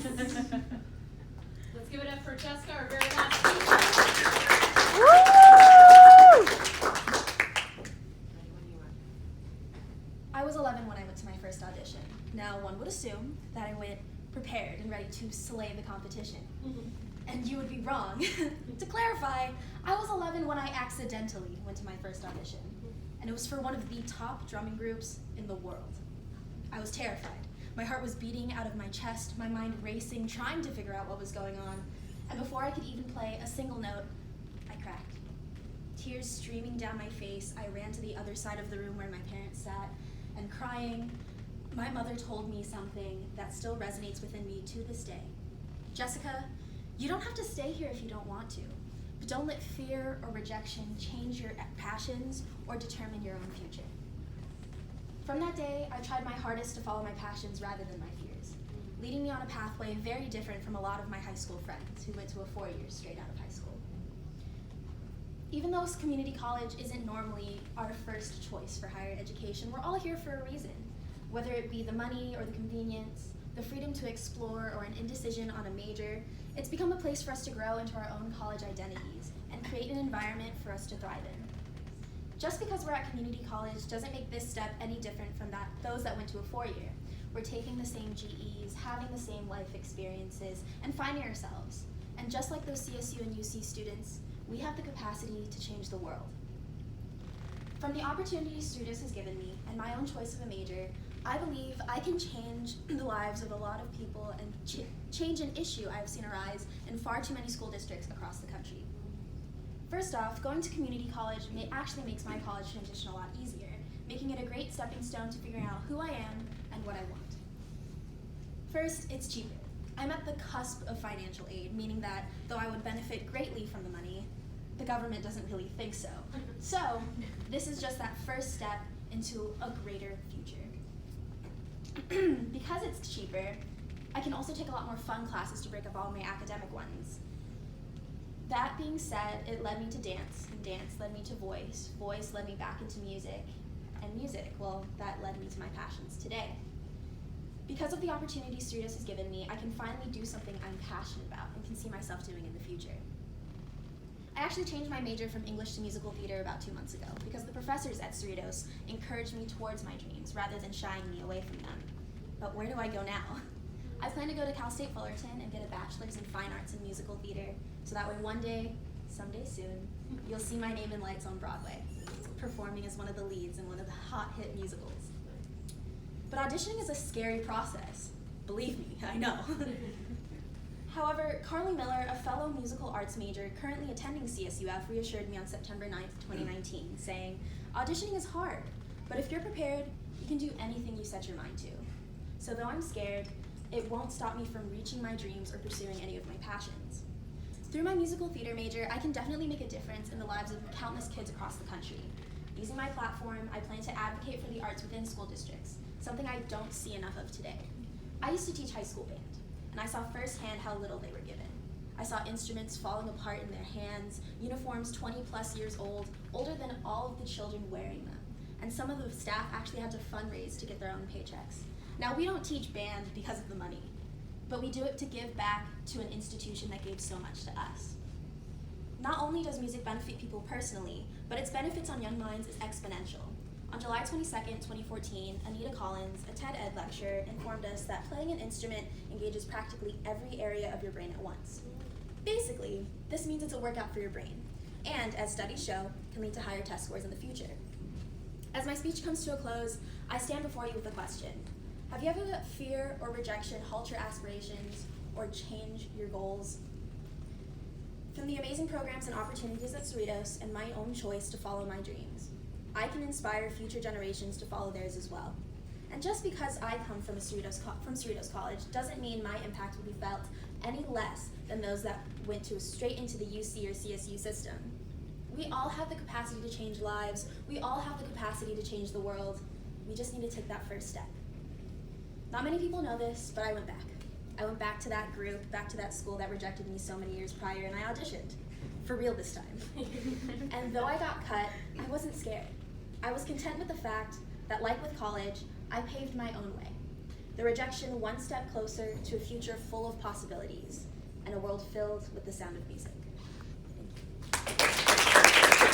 Let's give it up for Jessica, our very last speaker. I was 11 when I went to my first audition. Now, one would assume that I went prepared and ready to slay the competition. And you would be wrong. To clarify, I was 11 when I accidentally went to my first audition. And it was for one of the top drumming groups in the world. I was terrified. My heart was beating out of my chest, my mind racing, trying to figure out what was going on. And before I could even play a single note, I cracked. Tears streaming down my face, I ran to the other side of the room where my parents sat, and crying, my mother told me something that still resonates within me to this day. Jessica, you don't have to stay here if you don't want to, but don't let fear or rejection change your passions or determine your own future. From that day, I tried my hardest to follow my passions rather than my fears, leading me on a pathway very different from a lot of my high school friends who went to a 4 years straight out of high school. Even though community college isn't normally our first choice for higher education, we're all here for a reason. Whether it be the money or the convenience, the freedom to explore, or an indecision on a major, it's become a place for us to grow into our own college identities and create an environment for us to thrive in. Just because we're at community college doesn't make this step any different from those that went to a 4-year. We're taking the same GEs, having the same life experiences, and finding ourselves. And just like those CSU and UC students, we have the capacity to change the world. From the opportunities Students has given me and my own choice of a major, I believe I can change the lives of a lot of people and change an issue I've seen arise in far too many school districts across the country. First off, going to community college actually makes my college transition a lot easier, making it a great stepping stone to figuring out who I am and what I want. First, it's cheaper. I'm at the cusp of financial aid, meaning that though I would benefit greatly from the money, the government doesn't really think so. So, this is just that first step into a greater future. Because it's cheaper, I can also take a lot more fun classes to break up all my academic ones. That being said, it led me to dance, and dance led me to voice. Voice led me back into music, and music, well, that led me to my passions today. Because of the opportunities Cerritos has given me, I can finally do something I'm passionate about and can see myself doing in the future. I actually changed my major from English to musical theater about 2 months ago because the professors at Cerritos encouraged me towards my dreams rather than shying me away from them. But where do I go now? I plan to go to Cal State Fullerton and get a bachelor's in fine arts and musical theater so that way one day, someday soon, you'll see my name in lights on Broadway, performing as one of the leads in one of the hot hit musicals. But auditioning is a scary process. Believe me, I know. However, Carly Miller, a fellow musical arts major currently attending CSUF, reassured me on September 9th, 2019, saying, "Auditioning is hard, but if you're prepared, you can do anything you set your mind to. So though I'm scared, it won't stop me from reaching my dreams or pursuing any of my passions." Through my musical theater major, I can definitely make a difference in the lives of countless kids across the country. Using my platform, I plan to advocate for the arts within school districts, something I don't see enough of today. I used to teach high school band, and I saw firsthand how little they were given. I saw instruments falling apart in their hands, uniforms 20 plus years old, older than all of the children wearing them, and some of the staff actually had to fundraise to get their own paychecks. Now, we don't teach band because of the money, but we do it to give back to an institution that gave so much to us. Not only does music benefit people personally, but its benefits on young minds is exponential. On July 22nd, 2014, Anita Collins, a TED Ed lecturer, informed us that playing an instrument engages practically every area of your brain at once. Basically, this means it's a workout for your brain, and as studies show, can lead to higher test scores in the future. As my speech comes to a close, I stand before you with a question. Have you ever let fear or rejection halt your aspirations or change your goals? From the amazing programs and opportunities at Cerritos and my own choice to follow my dreams, I can inspire future generations to follow theirs as well. And just because I come from Cerritos College doesn't mean my impact will be felt any less than those that went straight into the UC or CSU system. We all have the capacity to change lives. We all have the capacity to change the world. We just need to take that first step. Not many people know this, but I went back. I went back to that group, back to that school that rejected me so many years prior, and I auditioned. For real this time. And though I got cut, I wasn't scared. I was content with the fact that, like with college, I paved my own way. the rejection one step closer to a future full of possibilities, and a world filled with the sound of music.